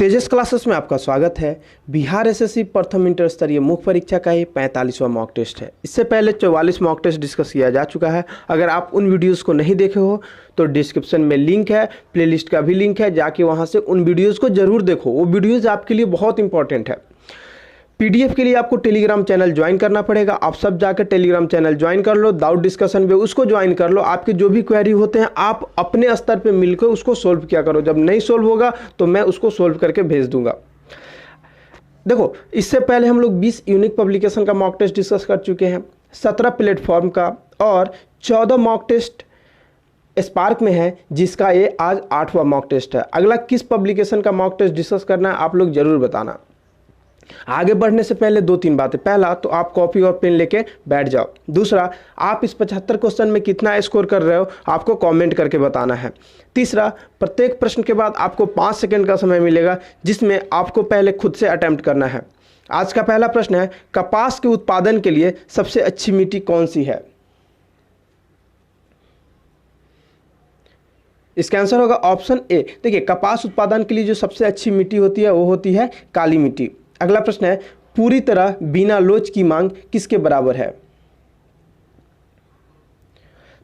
तेजस classes में आपका स्वागत है। बिहार एसएससी प्रथम इंटर स्तरीय मुख्य परीक्षा का ये 45वां मॉक टेस्ट है। इससे पहले 44 मॉक टेस्ट डिस्कस किया जा चुका है। अगर आप उन वीडियोस को नहीं देखे हो तो डिस्क्रिप्शन में लिंक है, प्लेलिस्ट का भी लिंक है, जाके वहाँ से उन वीडियोज़ को ज़रूर देखो। वो वीडियोज़ आपके लिए बहुत इंपॉर्टेंट है। पीडीएफ के लिए आपको टेलीग्राम चैनल ज्वाइन करना पड़ेगा। आप सब जाकर टेलीग्राम चैनल ज्वाइन कर लो, डाउट डिस्कशन पे उसको ज्वाइन कर लो। आपके जो भी क्वेरी होते हैं आप अपने स्तर पे मिलकर उसको सोल्व किया करो। जब नहीं सोल्व होगा तो मैं उसको सोल्व करके भेज दूंगा। देखो, इससे पहले हम लोग 20 यूनिक पब्लिकेशन का मॉक टेस्ट डिस्कस कर चुके हैं, 17 प्लेटफॉर्म का और 14 मॉक टेस्ट स्पार्क में है, जिसका ये आज 8वां मॉक टेस्ट है। अगला किस पब्लिकेशन का मॉक टेस्ट डिस्कस करना है आप लोग जरूर बताना। आगे बढ़ने से पहले 2-3 बातें। पहला तो आप कॉपी और पेन लेके बैठ जाओ। दूसरा, आप इस 75 क्वेश्चन में कितना स्कोर कर रहे हो आपको कमेंट करके बताना है। तीसरा, प्रत्येक प्रश्न के बाद आपको 5 सेकंड का समय मिलेगा, जिसमें आपको पहले खुद से अटेम्प्ट करना है। आज का पहला प्रश्न है, कपास के उत्पादन के लिए सबसे अच्छी मिट्टी कौन सी है? इसका आंसर होगा ऑप्शन ए। देखिए, कपास उत्पादन के लिए जो सबसे अच्छी मिट्टी होती है वो होती है काली मिट्टी। अगला प्रश्न है, पूरी तरह बिना लोच की मांग किसके बराबर है?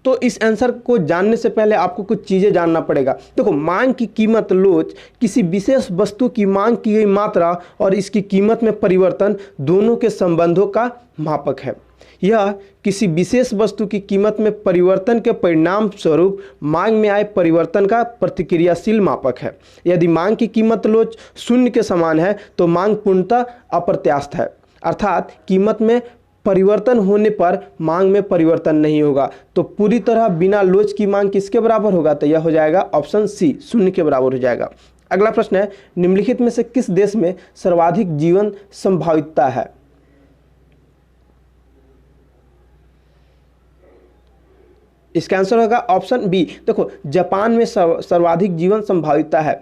तो इस आंसर को जानने से पहले आपको कुछ चीजें जानना पड़ेगा। देखो, मांग की कीमत लोच किसी विशेष वस्तु की मांग की गई मात्रा और इसकी कीमत में परिवर्तन दोनों के संबंधों का मापक है। यह किसी विशेष वस्तु की कीमत में परिवर्तन के परिणाम स्वरूप मांग में आए परिवर्तन का प्रतिक्रियाशील मापक है। यदि मांग की कीमत लोच 0 के समान है तो मांग पूर्णतः अप्रत्याशित है, अर्थात कीमत में परिवर्तन होने पर मांग में परिवर्तन नहीं होगा। तो पूरी तरह बिना लोच की मांग किसके बराबर होगा? तो यह हो जाएगा ऑप्शन सी, 0 के बराबर हो जाएगा। अगला प्रश्न है, निम्नलिखित में से किस देश में सर्वाधिक जीवन संभावितता है? इसका आंसर होगा ऑप्शन बी। देखो, जापान में सर्वाधिक जीवन संभावितता है।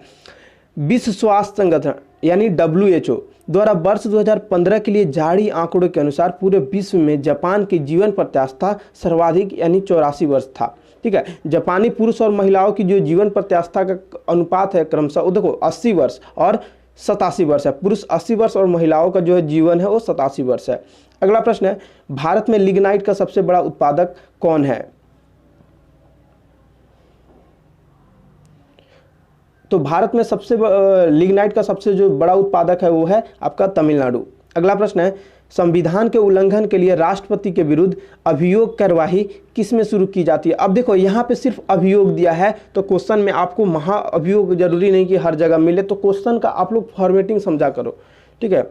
विश्व स्वास्थ्य संगठन यानी WHO द्वारा वर्ष 2015 के लिए जारी आंकड़ों के अनुसार पूरे विश्व में जापान की जीवन प्रत्याशिता सर्वाधिक यानी 84 वर्ष था। ठीक है, जापानी पुरुष और महिलाओं की जो जीवन प्रत्याशिता का अनुपात है क्रमशः देखो 80 वर्ष और 87 वर्ष है। पुरुष 80 वर्ष और महिलाओं का जो है जीवन है वो 87 वर्ष है। अगला प्रश्न है, भारत में लिग्नाइट का सबसे बड़ा उत्पादक कौन है? तो भारत में लिग्नाइट का सबसे जो बड़ा उत्पादक है वो है आपका तमिलनाडु। अगला प्रश्न है, संविधान के उल्लंघन के लिए राष्ट्रपति के विरुद्ध अभियोग कार्यवाही किस में शुरू की जाती है? अब देखो, यहाँ पे सिर्फ अभियोग दिया है तो क्वेश्चन में आपको महाअभियोग जरूरी नहीं कि हर जगह मिले, तो क्वेश्चन का आप लोग फॉर्मेटिंग समझा करो। ठीक है,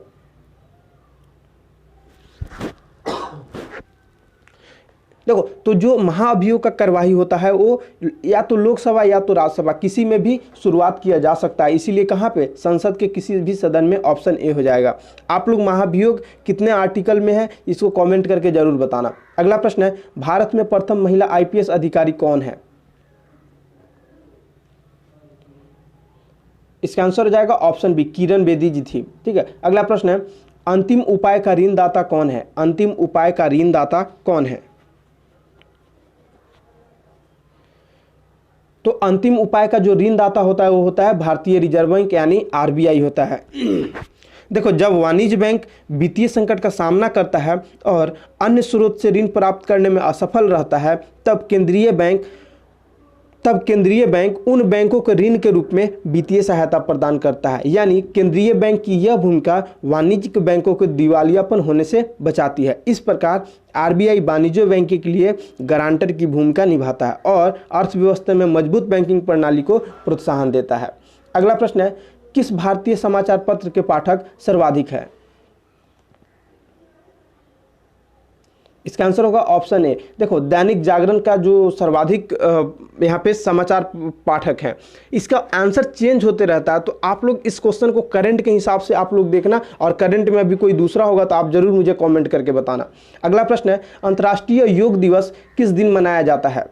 देखो, तो जो महाअभियोग का कार्यवाही होता है वो या तो लोकसभा या तो राज्यसभा किसी में भी शुरुआत किया जा सकता है। इसीलिए कहाँ पे? संसद के किसी भी सदन में ऑप्शन ए हो जाएगा। आप लोग महाअभियोग कितने आर्टिकल में है इसको कमेंट करके जरूर बताना। अगला प्रश्न है, भारत में प्रथम महिला IPS अधिकारी कौन है? इसका आंसर हो जाएगा ऑप्शन बी, किरण बेदी जी थी। ठीक है, अगला प्रश्न है, अंतिम उपाय का ऋणदाता कौन है? अंतिम उपाय का ऋणदाता कौन है? तो अंतिम उपाय का जो ऋणदाता होता है वो होता है भारतीय रिजर्व बैंक यानी RBI होता है। देखो, जब वाणिज्य बैंक वित्तीय संकट का सामना करता है और अन्य स्रोत से ऋण प्राप्त करने में असफल रहता है, तब केंद्रीय बैंक उन बैंकों को ऋण के रूप में वित्तीय सहायता प्रदान करता है। यानी केंद्रीय बैंक की यह भूमिका वाणिज्यिक बैंकों को दिवालियापन होने से बचाती है। इस प्रकार RBI वाणिज्य बैंक के लिए गारंटर की भूमिका निभाता है और अर्थव्यवस्था में मजबूत बैंकिंग प्रणाली को प्रोत्साहन देता है। अगला प्रश्न है, किस भारतीय समाचार पत्र के पाठक सर्वाधिक है? इसका आंसर होगा ऑप्शन ए। देखो, दैनिक जागरण का जो सर्वाधिक यहाँ पे समाचार पाठक है, इसका आंसर चेंज होते रहता है। तो आप लोग इस क्वेश्चन को करंट के हिसाब से आप लोग देखना, और करंट में अभी कोई दूसरा होगा तो आप जरूर मुझे कमेंट करके बताना। अगला प्रश्न है, अंतर्राष्ट्रीय योग दिवस किस दिन मनाया जाता है?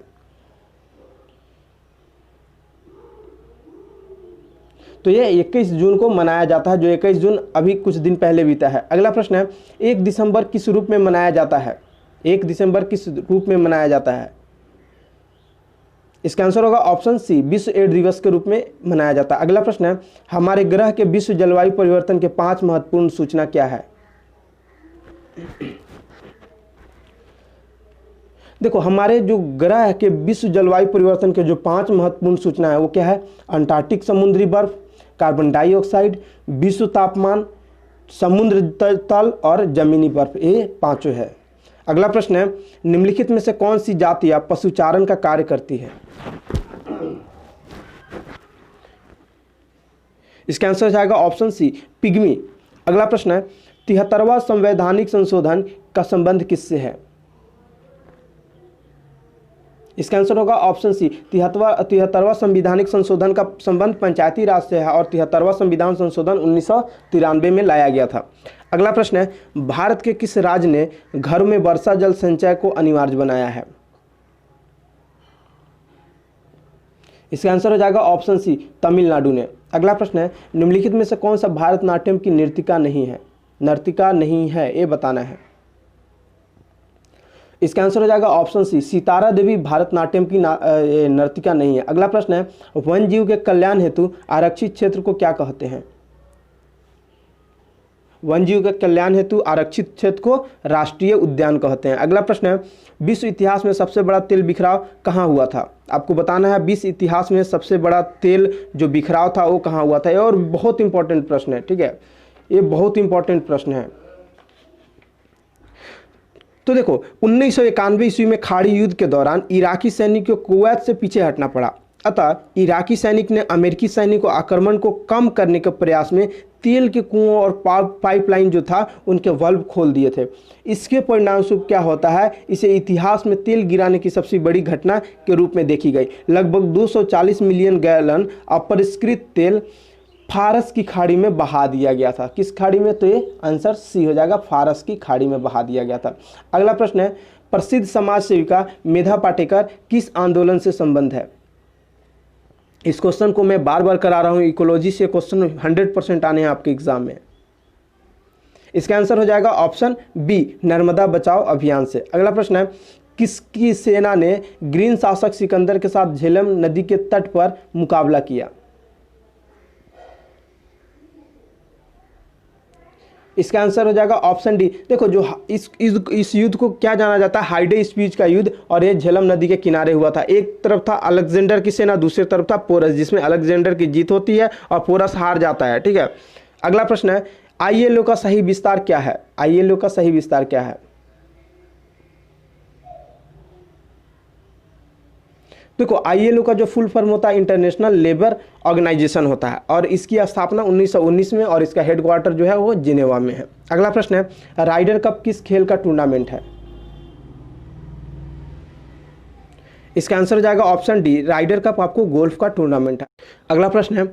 तो यह 21 जून को मनाया जाता है, जो 21 जून अभी कुछ दिन पहले बीता है। अगला प्रश्न है, 1 दिसंबर किस रूप में मनाया जाता है? 1 दिसंबर किस रूप में मनाया जाता है? इसका आंसर होगा ऑप्शन सी, विश्व एड्स दिवस के रूप में मनाया जाता है। अगला प्रश्न है, हमारे ग्रह के विश्व जलवायु परिवर्तन के 5 महत्वपूर्ण सूचना क्या है? देखो, हमारे जो ग्रह के विश्व जलवायु परिवर्तन के जो 5 महत्वपूर्ण सूचना है वो क्या है? अंटार्कटिक समुद्री बर्फ, कार्बन डाइऑक्साइड, विश्व तापमान, समुद्र तल और जमीनी बर्फ, ये पांचों है। अगला प्रश्न है, निम्नलिखित में से कौन सी जातियां पशुचारण का कार्य करती है? इसका आंसर जाएगा ऑप्शन सी, पिग्मी। अगला प्रश्न है, 73वां संवैधानिक संशोधन का संबंध किससे है? इसका आंसर होगा ऑप्शन सी, 73वां संवैधानिक संशोधन का संबंध पंचायती राज से है और 73वां संविधान संशोधन 1993 में लाया गया था। अगला प्रश्न है, भारत के किस राज्य ने घरों में वर्षा जल संचय को अनिवार्य बनाया है? इसका आंसर हो जाएगा ऑप्शन सी, तमिलनाडु ने। अगला प्रश्न है, निम्नलिखित में से कौन सा भारतनाट्यम की नर्तिका नहीं है, ये बताना है। इसका आंसर हो जाएगा ऑप्शन सी, सितारा देवी भारतनाट्यम की नर्तिका नहीं है। अगला प्रश्न है, वन जीव के कल्याण हेतु आरक्षित क्षेत्र को क्या कहते हैं? वन जीव के कल्याण हेतु आरक्षित क्षेत्र को राष्ट्रीय उद्यान कहते हैं। अगला प्रश्न है, विश्व इतिहास में सबसे बड़ा तेल बिखराव कहाँ हुआ था? आपको बताना है विश्व इतिहास में सबसे बड़ा तेल जो बिखराव था वो कहाँ हुआ था। ये और बहुत इंपॉर्टेंट प्रश्न है, ठीक है, ये बहुत इंपॉर्टेंट प्रश्न है। तो देखो, 1991 ईस्वी में खाड़ी युद्ध के दौरान इराकी सैनिक को कुवैत से पीछे हटना पड़ा, अतः इराकी सैनिक ने अमेरिकी सैनिकों आक्रमण को कम करने के प्रयास में तेल के कुओं और पाइपलाइन जो था उनके वाल्व खोल दिए थे। इसके परिणामस्वरूप क्या होता है, इसे इतिहास में तेल गिराने की सबसे बड़ी घटना के रूप में देखी गई। लगभग 240 मिलियन गैलन अपरिष्कृत तेल फारस की खाड़ी में बहा दिया गया था। किस खाड़ी में? तो ये आंसर सी हो जाएगा, फारस की खाड़ी में बहा दिया गया था। अगला प्रश्न है, प्रसिद्ध समाज सेविका मेधा पाटेकर किस आंदोलन से संबंध है? इस क्वेश्चन को मैं बार बार करा रहा हूं, इकोलॉजी से क्वेश्चन 100% आने हैं आपके एग्जाम में। इसका आंसर हो जाएगा ऑप्शन बी, नर्मदा बचाओ अभियान से। अगला प्रश्न है, किसकी सेना ने ग्रीन शासक सिकंदर के साथ झेलम नदी के तट पर मुकाबला किया? इसका आंसर हो जाएगा ऑप्शन डी। देखो, जो इस युद्ध को क्या जाना जाता है, हाइडे स्पीच का युद्ध, और ये झेलम नदी के किनारे हुआ था। एक तरफ था अलेक्जेंडर की सेना, दूसरी तरफ था पोरस, जिसमें अलेक्जेंडर की जीत होती है और पोरस हार जाता है, ठीक है। अगला प्रश्न है, आईएलओ का सही विस्तार क्या है? आईएलओ का सही विस्तार क्या है? देखो, आईएलओ का जो फुल फॉर्म होता है इंटरनेशनल लेबर ऑर्गेनाइजेशन होता है और इसकी स्थापना 1919 में और इसका हेडक्वार्टर जो है वो जिनेवा में है। अगला प्रश्न है, राइडर कप किस खेल का टूर्नामेंट है? इसका आंसर हो जाएगा ऑप्शन डी, राइडर कप आपको गोल्फ का टूर्नामेंट है। अगला प्रश्न है,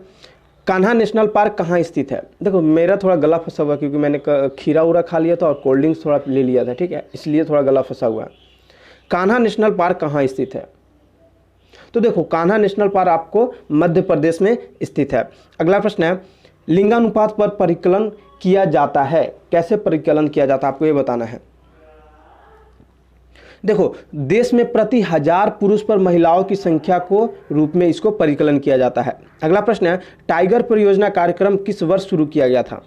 कान्हा नेशनल पार्क कहाँ स्थित है? देखो, मेरा थोड़ा गला फंसा हुआ क्योंकि मैंने खीरा उरा खा लिया था और कोल्ड ड्रिंक्स थोड़ा ले लिया था, ठीक है, इसलिए थोड़ा गला फंसा हुआ है। कान्हा नेशनल पार्क कहाँ स्थित है? तो देखो, कान्हा नेशनल पार्क आपको मध्य प्रदेश में स्थित है। अगला प्रश्न है, लिंगानुपात पर परिकलन किया जाता है, कैसे परिकलन किया जाता है आपको ये बताना है। देखो, देश में प्रति 1000 पुरुष पर महिलाओं की संख्या को रूप में इसको परिकलन किया जाता है। अगला प्रश्न है, टाइगर परियोजना कार्यक्रम किस वर्ष शुरू किया गया था?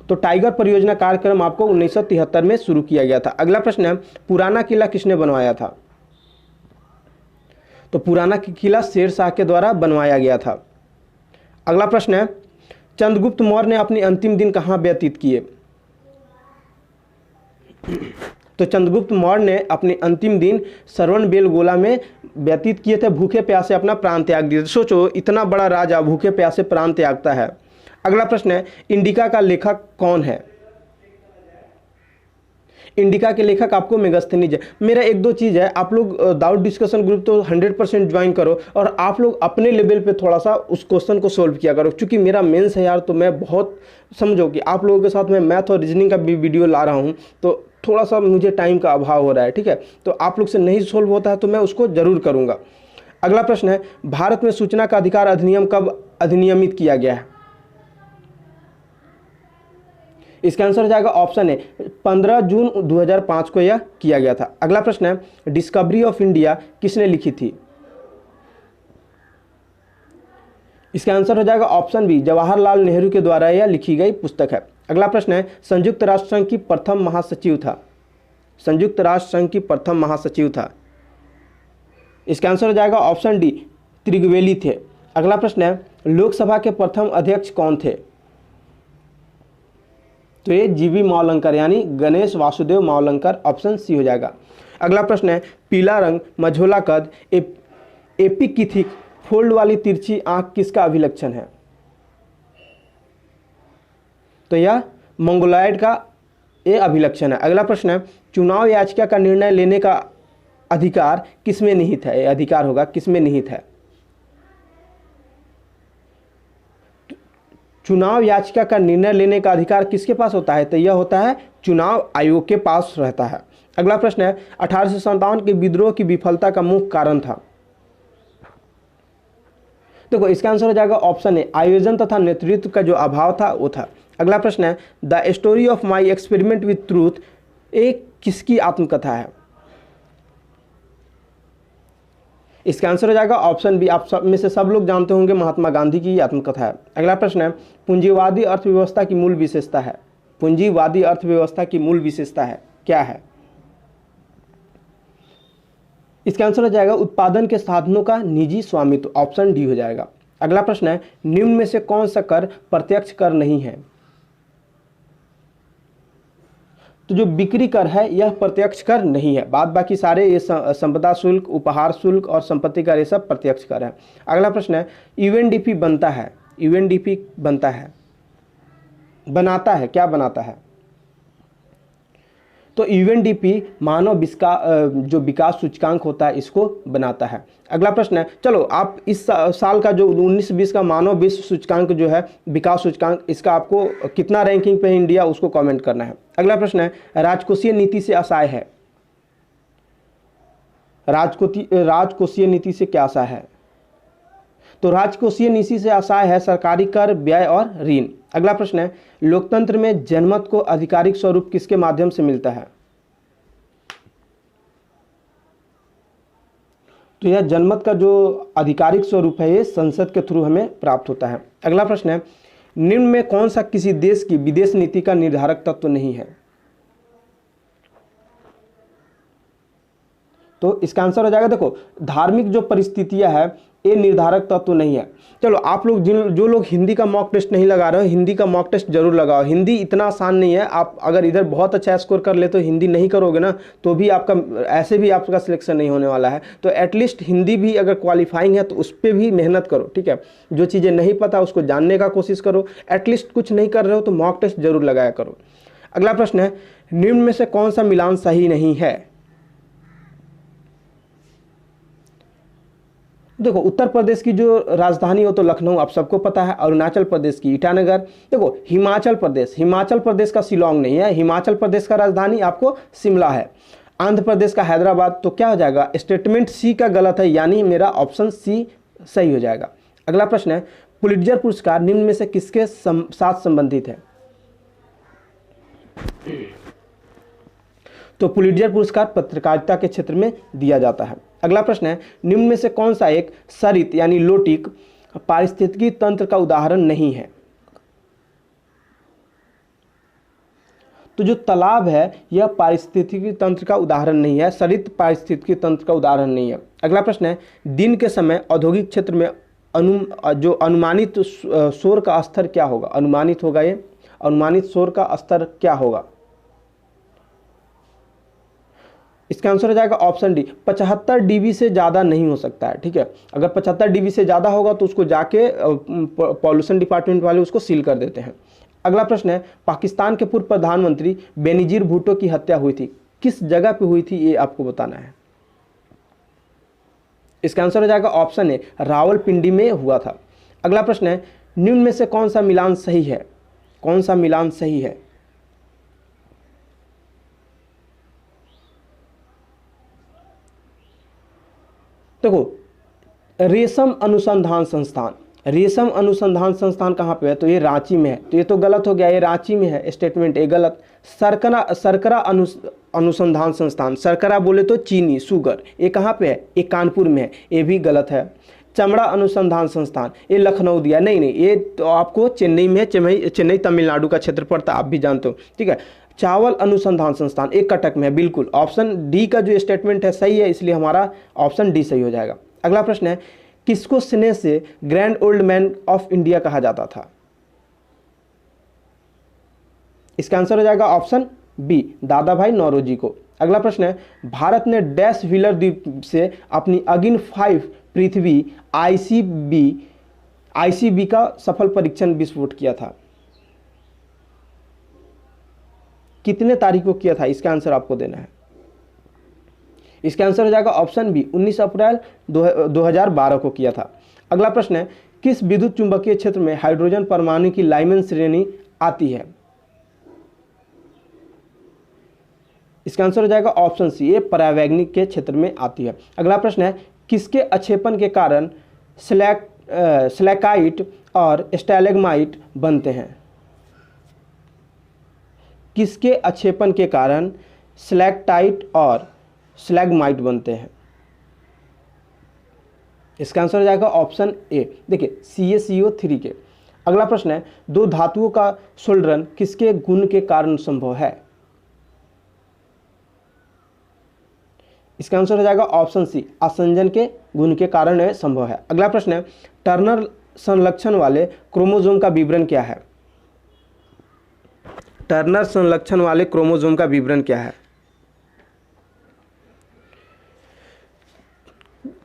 तो टाइगर परियोजना कार्यक्रम आपको 1973 में शुरू किया गया था। अगला प्रश्न है, पुराना किला किसने बनवाया था? तो पुराना किला शेर शाह के द्वारा बनवाया गया था। अगला प्रश्न है, चंद्रगुप्त मौर्य ने अपनी अंतिम दिन कहाँ व्यतीत किए? तो चंद्रगुप्त मौर्य ने अपने अंतिम दिन श्रवणबेलगोला में व्यतीत किए थे, भूखे प्यासे अपना प्राण त्याग दिए थे। सोचो, इतना बड़ा राजा भूखे प्यासे प्राण त्यागता है। अगला प्रश्न है, इंडिका का लेखक कौन है? इंडिका के लेखक आपको मेगास्थनीज है। मेरा एक दो चीज़ है, आप लोग डाउट डिस्कशन ग्रुप तो 100% ज्वाइन करो और आप लोग अपने लेवल पे थोड़ा सा उस क्वेश्चन को सोल्व किया करो, क्योंकि मेरा मेंस है यार, तो मैं बहुत समझो कि आप लोगों के साथ मैं मैथ और रीजनिंग का भी वीडियो ला रहा हूँ, तो थोड़ा सा मुझे टाइम का अभाव हो रहा है, ठीक है। तो आप लोग से नहीं सोल्व होता है तो मैं उसको ज़रूर करूँगा। अगला प्रश्न है, भारत में सूचना का अधिकार अधिनियम कब अधिनियमित किया गया है? इसका आंसर हो जाएगा ऑप्शन है 15 जून 2005 को यह किया गया था। अगला प्रश्न है डिस्कवरी ऑफ इंडिया किसने लिखी थी? इसका आंसर हो जाएगा ऑप्शन बी जवाहरलाल नेहरू के द्वारा यह लिखी गई पुस्तक है। अगला प्रश्न है संयुक्त राष्ट्र संघ की प्रथम महासचिव था? संयुक्त राष्ट्र संघ की प्रथम महासचिव था, इसका आंसर हो जाएगा ऑप्शन डी त्रिगवेली थे। अगला प्रश्न है लोकसभा के प्रथम अध्यक्ष कौन थे? तो ये जीवी मावलंकर यानी गणेश वासुदेव मावलंकर, ऑप्शन सी हो जाएगा। अगला प्रश्न है पीला रंग, मझोला कद, एपिकिथिक फोल्ड वाली तिरछी आंख किसका अभिलक्षण है? तो यह मंगोलॉयड का ये अभिलक्षण है। अगला प्रश्न है चुनाव याचिका का निर्णय लेने का अधिकार किसमें निहित है? ये अधिकार होगा किसमें निहित है? चुनाव याचिका का निर्णय लेने का अधिकार किसके पास होता है? तो यह होता है चुनाव आयोग के पास रहता है। अगला प्रश्न है 1857 के विद्रोह की विफलता का मुख्य कारण था? देखो इसका आंसर हो जाएगा ऑप्शन ए आयोजन तथा नेतृत्व का जो अभाव था वो था। अगला प्रश्न है the story of my experiment with truth एक किसकी आत्मकथा है? इसका आंसर हो जाएगा ऑप्शन बी, आप सब में से सब लोग जानते होंगे, महात्मा गांधी की आत्मकथा है। अगला प्रश्न है पूंजीवादी अर्थव्यवस्था की मूल विशेषता है? पूंजीवादी अर्थव्यवस्था की मूल विशेषता है क्या है? इसका आंसर हो जाएगा उत्पादन के साधनों का निजी स्वामित्व, ऑप्शन डी हो जाएगा। अगला प्रश्न है निम्न में से कौन सा कर प्रत्यक्ष कर नहीं है? तो जो बिक्री कर है यह प्रत्यक्ष कर नहीं है, बाद बाकी सारे ये संपदा शुल्क, उपहार शुल्क और संपत्ति कर ये सब प्रत्यक्ष कर है। अगला प्रश्न है यूएनडीपी बनता है? यूएनडीपी बनता है, बनाता है, क्या बनाता है? तो यूएनडीपी मानव जो विकास सूचकांक होता है इसको बनाता है। अगला प्रश्न है चलो आप इस साल का जो 19-20 का मानव विश्व सूचकांक जो है विकास सूचकांक, इसका आपको कितना रैंकिंग पे है इंडिया उसको कमेंट करना है। अगला प्रश्न है राजकोषीय नीति से असहाय है? राजकोषीय नीति से क्या असहाय है? तो राजकोषीय नीति से असहाय है सरकारी कर, व्यय और ऋण। अगला प्रश्न है लोकतंत्र में जनमत को आधिकारिक स्वरूप किसके माध्यम से मिलता है? तो यह जनमत का जो आधिकारिक स्वरूप है ये संसद के थ्रू हमें प्राप्त होता है। अगला प्रश्न है निम्न में कौन सा किसी देश की विदेश नीति का निर्धारक तत्व नहीं है? तो इसका आंसर हो जाएगा देखो धार्मिक जो परिस्थितियां है ये निर्धारक तत्व तो नहीं है। चलो आप लोग जो लोग हिंदी का मॉक टेस्ट नहीं लगा रहे हो हिंदी का मॉक टेस्ट जरूर लगाओ। हिंदी इतना आसान नहीं है, आप अगर इधर बहुत अच्छा स्कोर कर ले तो हिंदी नहीं करोगे ना तो भी आपका ऐसे भी आपका सिलेक्शन नहीं होने वाला है। तो एटलीस्ट हिंदी भी अगर क्वालिफाइंग है तो उस पर भी मेहनत करो, ठीक है। जो चीज़ें नहीं पता उसको जानने का कोशिश करो। एटलीस्ट कुछ नहीं कर रहे हो तो मॉक टेस्ट जरूर लगाया करो। अगला प्रश्न है निम्न में से कौन सा मिलान सही नहीं है? देखो उत्तर प्रदेश की जो राजधानी हो तो लखनऊ आप सबको पता है, अरुणाचल प्रदेश की ईटानगर। देखो हिमाचल प्रदेश का शिलोंग नहीं है, हिमाचल प्रदेश का राजधानी आपको शिमला है। आंध्र प्रदेश का हैदराबाद। तो क्या हो जाएगा स्टेटमेंट सी का गलत है, यानी मेरा ऑप्शन सी सही हो जाएगा। अगला प्रश्न है पुलित्जर पुरस्कार निम्न में से किसके साथ संबंधित है? तो पुलित्जर पुरस्कार पत्रकारिता के क्षेत्र में दिया जाता है। अगला प्रश्न है निम्न में से कौन सा एक सरित यानी लोटिक पारिस्थितिकी तंत्र का उदाहरण नहीं है? तो जो तालाब है यह पारिस्थितिकी तंत्र का उदाहरण नहीं है, सरित पारिस्थितिकी तंत्र का उदाहरण नहीं है। अगला प्रश्न है दिन के समय औद्योगिक क्षेत्र में जो अनुमानित शोर का स्तर क्या होगा? अनुमानित होगा ये, अनुमानित शोर का स्तर क्या होगा? इसका आंसर हो जाएगा ऑप्शन डी 75 डीबी से ज़्यादा नहीं हो सकता है, ठीक है। अगर 75 डीबी से ज़्यादा होगा तो उसको जाके पॉल्यूशन डिपार्टमेंट वाले उसको सील कर देते हैं। अगला प्रश्न है पाकिस्तान के पूर्व प्रधानमंत्री बेनजीर भुट्टो की हत्या हुई थी, किस जगह पे हुई थी ये आपको बताना है। इसका आंसर हो जाएगा ऑप्शन ए रावलपिंडी में हुआ था। अगला प्रश्न है निम्न में से कौन सा मिलान सही है? कौन सा मिलान सही है? देखो रेशम अनुसंधान संस्थान रेशम अनुसंधान संस्थान कहाँ पे है? तो ये रांची में है। तो ये तो गलत हो गया, ये रांची में है, स्टेटमेंट ए गलत। शर्करा अनुसंधान संस्थान, शर्करा बोले तो चीनी, शुगर, ये कहाँ पे है? ये कानपुर में है, ये भी गलत है। चमड़ा अनुसंधान संस्थान, ये लखनऊ दिया, नहीं नहीं, ये तो आपको चेन्नई में, चेन्नई तमिलनाडु का क्षेत्र पड़ता है, आप भी जानते हो, ठीक है। चावल अनुसंधान संस्थान एक कटक में है, बिल्कुल ऑप्शन डी का जो स्टेटमेंट है सही है, इसलिए हमारा ऑप्शन डी सही हो जाएगा। अगला प्रश्न है, किसको स्नेह से grand old man of India कहा जाता था? इसका आंसर हो जाएगा ऑप्शन बी, दादा भाई नौरोजी को। अगला प्रश्न है, भारत ने डैश व्हीलर द्वीप से अपनी अगिन 5 पृथ्वी आईसीबी का सफल परीक्षण विस्फोट किया था? कितने तारीख को किया था? इसका आंसर आपको देना है। इसका आंसर हो जाएगा ऑप्शन बी, 19 अप्रैल 2012 को किया था। अगला प्रश्न है, किस विद्युत चुंबकीय क्षेत्र में हाइड्रोजन परमाणु की लाइमन श्रेणी आती है? इसका आंसर हो जाएगा ऑप्शन सी, ये परावैज्ञानिक के क्षेत्र में आती है। अगला प्रश्न है, किसके अच्छेपन के कारण स्लैकाइट और स्टैलेग्माइट बनते हैं? किसके अच्छेपन के कारण स्लैक्टाइट और स्लैग्माइट बनते हैं? इसका आंसर हो जाएगा ऑप्शन ए, देखिए CaCO3 के। अगला प्रश्न है, दो धातुओं का सोल्डरन किसके गुण के कारण संभव है? इसका आंसर हो जाएगा ऑप्शन सी, आसंजन के गुण के कारण यह संभव है। अगला प्रश्न है, टर्नर संलक्षण वाले क्रोमोसोम का विवरण क्या है? टर्नर संलक्षण वाले क्रोमोसोम का विवरण क्या है?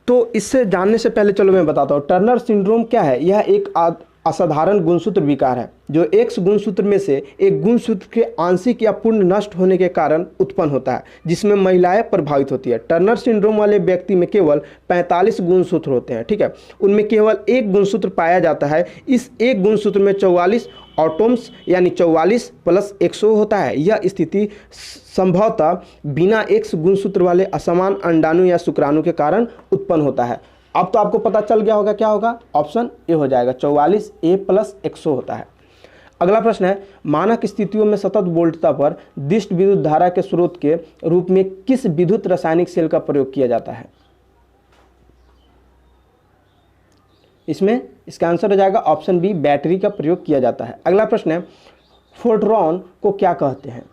तो इससे जानने से पहले चलो मैं बताता हूँ, टर्नर सिंड्रोम क्या है। यह एक असाधारण गुणसूत्र विकार है जो X गुणसूत्र में से एक गुणसूत्र के आंशिक या पूर्ण नष्ट होने के कारण उत्पन्न होता है, जिसमें महिलाएं प्रभावित होती है। टर्नर सिंड्रोम वाले व्यक्ति में केवल 45 गुणसूत्र होते हैं, ठीक है। उनमें केवल एक गुणसूत्र पाया जाता है। इस एक गुणसूत्र में 44 ऑटोम्स यानी 44 + 100 होता है। यह स्थिति संभवतः बिना X गुणसूत्र वाले असमान अंडाणु या शुक्राणु के कारण उत्पन्न होता है। अब तो आपको पता चल गया होगा क्या होगा, ऑप्शन ए हो जाएगा, 44A + 100 होता है। अगला प्रश्न है, मानक स्थितियों में सतत वोल्टता पर दिष्ट विद्युत धारा के स्रोत के रूप में किस विद्युत रासायनिक सेल का प्रयोग किया जाता है? इसमें इसका आंसर हो जाएगा ऑप्शन बी, बैटरी का प्रयोग किया जाता है। अगला प्रश्न है, फोटोन को क्या कहते हैं?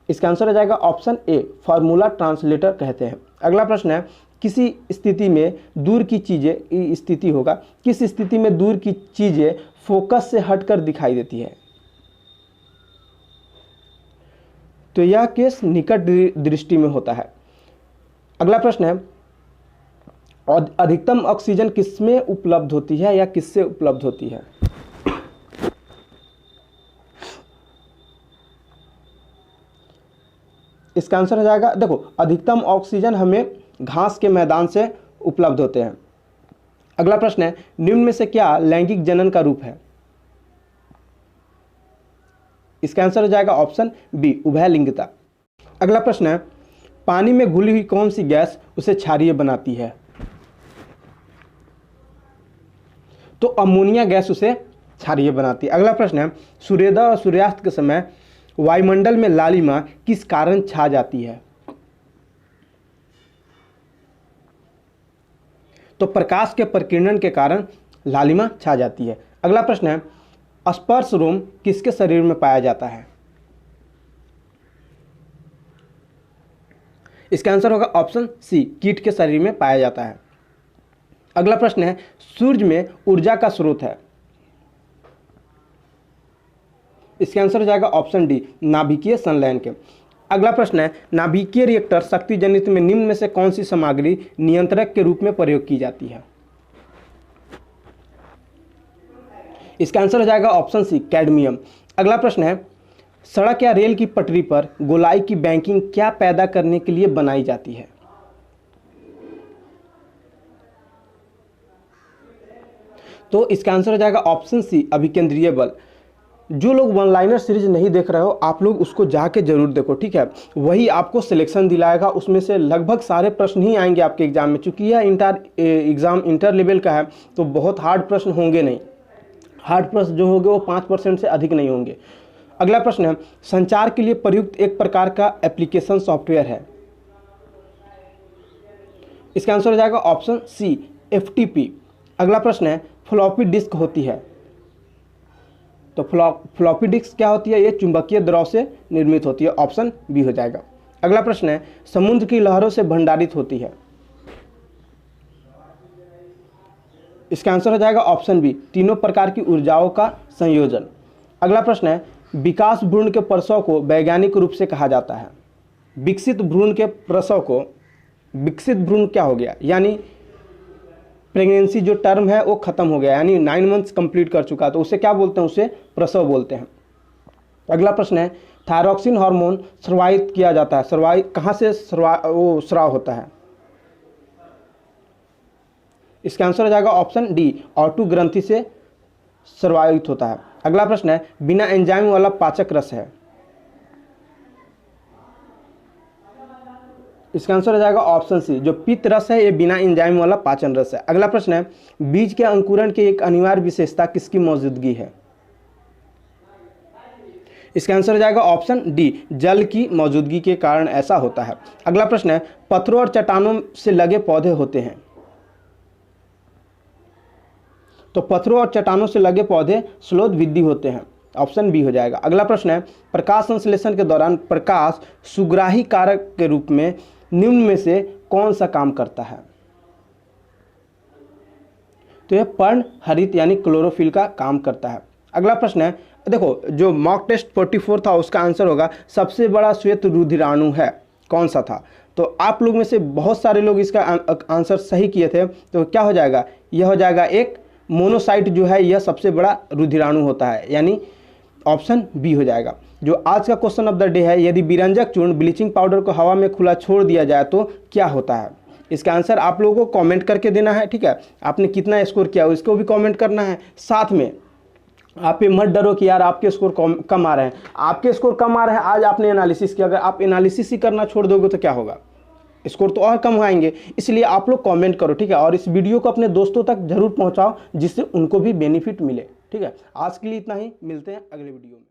इसका आंसर हो जाएगा ऑप्शन ए, फार्मूला ट्रांसलेटर कहते हैं। अगला प्रश्न है, किसी स्थिति में दूर की चीजें स्थिति होगा, किस स्थिति में दूर की चीजें फोकस से हटकर दिखाई देती है? तो यह केस निकट दृष्टि में होता है। अगला प्रश्न है, अधिकतम ऑक्सीजन किसमें उपलब्ध होती है या किससे उपलब्ध होती है? इसका आंसर हो जाएगा, देखो अधिकतम ऑक्सीजन हमें घास के मैदान से उपलब्ध होते हैं। अगला प्रश्न है, निम्न में से क्या लैंगिक जनन का रूप है? इसका आंसर हो जाएगा ऑप्शन बी, उभयलिंगता। अगला प्रश्न है, पानी में घुली हुई कौन सी गैस उसे क्षारीय बनाती है? तो अमोनिया गैस उसे क्षारीय बनाती है। अगला प्रश्न है, सूर्योदय और सूर्यास्त के समय वायुमंडल में लालिमा किस कारण छा जाती है? तो प्रकाश के प्रकीर्णन के कारण लालिमा छा जाती है। अगला प्रश्न है, स्पर्श रोम किसके शरीर में पाया जाता है? इसका आंसर होगा ऑप्शन सी, कीट के शरीर में पाया जाता है। अगला प्रश्न है, सूर्य में ऊर्जा का स्रोत है? इसका आंसर हो जाएगा ऑप्शन डी, नाभिकीय संलयन के। अगला प्रश्न है, नाभिकीय रिएक्टर शक्ति जनित में निम्न में से कौन सी सामग्री नियंत्रक के रूप में प्रयोग की जाती है? इसका आंसर हो जाएगा ऑप्शन सी, कैडमियम। अगला प्रश्न है, सड़क या रेल की पटरी पर गोलाई की बैंकिंग क्या पैदा करने के लिए बनाई जाती है? तो इसका आंसर हो जाएगा ऑप्शन सी, अभिकेंद्रीय बल। जो लोग वन लाइनर सीरीज नहीं देख रहे हो आप लोग उसको जाके जरूर देखो, ठीक है। वही आपको सिलेक्शन दिलाएगा, उसमें से लगभग सारे प्रश्न ही आएंगे आपके एग्जाम में। चूंकि यह एग्जाम इंटर लेवल का है तो बहुत हार्ड प्रश्न होंगे नहीं, हार्ड प्रश्न जो होंगे वो 5% से अधिक नहीं होंगे। अगला प्रश्न है, संचार के लिए प्रयुक्त एक प्रकार का एप्लीकेशन सॉफ्टवेयर है। इसका आंसर हो जाएगा ऑप्शन सी, FTP। अगला प्रश्न है, फ्लॉपी डिस्क होती है। तो फ्लॉपी डिस्क क्या होती है? ये चुंबकीय द्रव से निर्मित होती है, ऑप्शन बी हो जाएगा। अगला प्रश्न है, समुद्र की लहरों से भंडारित होती है। इसका आंसर हो जाएगा ऑप्शन बी, तीनों प्रकार की ऊर्जाओं का संयोजन। अगला प्रश्न है, विकास भ्रूण के प्रसव को वैज्ञानिक रूप से कहा जाता है। विकसित भ्रूण के प्रसव को, विकसित भ्रूण क्या हो गया? यानी प्रेगनेंसी जो टर्म है वो खत्म हो गया, यानी 9 मंथ्स कंप्लीट कर चुका, तो उसे क्या बोलते हैं? उसे प्रसव बोलते हैं। अगला प्रश्न है, थायरॉक्सिन हार्मोन स्रावित किया जाता है। स्रावित कहाँ से स्राव होता है? इसका आंसर हो जाएगा ऑप्शन डी, ऑटू ग्रंथि से स्रावित होता है। अगला प्रश्न है, बिना एंजाइम वाला पाचक रस है। इसका आंसर हो जाएगा ऑप्शन सी, जो पित्त रस है ये बिना एंजाइम वाला पाचन रस है। अगला प्रश्न है, बीज के अंकुरण की एक अनिवार्य विशेषता किसकी मौजूदगी है? इसका आंसर हो जाएगा ऑप्शन डी, जल की मौजूदगी के कारण ऐसा होता है। अगला प्रश्न है, पत्थरों और चट्टानों से लगे पौधे होते हैं। तो पत्थरों और चट्टानों से लगे पौधे स्लोदविद्दी होते हैं, ऑप्शन बी हो जाएगा। अगला प्रश्न है, प्रकाश संश्लेषण के दौरान प्रकाश सुग्राही कारक के रूप में निम्न में से कौन सा काम करता है? तो यह पर्ण हरित यानी क्लोरोफिल का काम करता है। अगला प्रश्न है, देखो जो मॉक टेस्ट 44 था उसका आंसर होगा सबसे बड़ा श्वेत रुधिराणु है कौन सा था? तो आप लोग में से बहुत सारे लोग इसका आंसर सही किए थे, तो क्या हो जाएगा? यह हो जाएगा एक मोनोसाइट जो है यह सबसे बड़ा रुधिराणु होता है, यानी ऑप्शन बी हो जाएगा। जो आज का क्वेश्चन ऑफ द डे है, यदि विरंजक चूर्ण ब्लीचिंग पाउडर को हवा में खुला छोड़ दिया जाए तो क्या होता है? इसका आंसर आप लोगों को कमेंट करके देना है, ठीक है। आपने कितना स्कोर किया इसको भी कमेंट करना है। साथ में आप ये मत डरो कि यार आपके स्कोर कम आ रहे हैं, आपके स्कोर कम आ रहे हैं, आज आपने एनालिसिस किया, अगर आप एनालिसिस ही करना छोड़ दोगे तो क्या होगा? स्कोर तो और कम आएंगे। इसलिए आप लोग कमेंट करो, ठीक है, और इस वीडियो को अपने दोस्तों तक जरूर पहुंचाओ जिससे उनको भी बेनिफिट मिले, ठीक है। आज के लिए इतना ही, मिलते हैं अगले वीडियो में।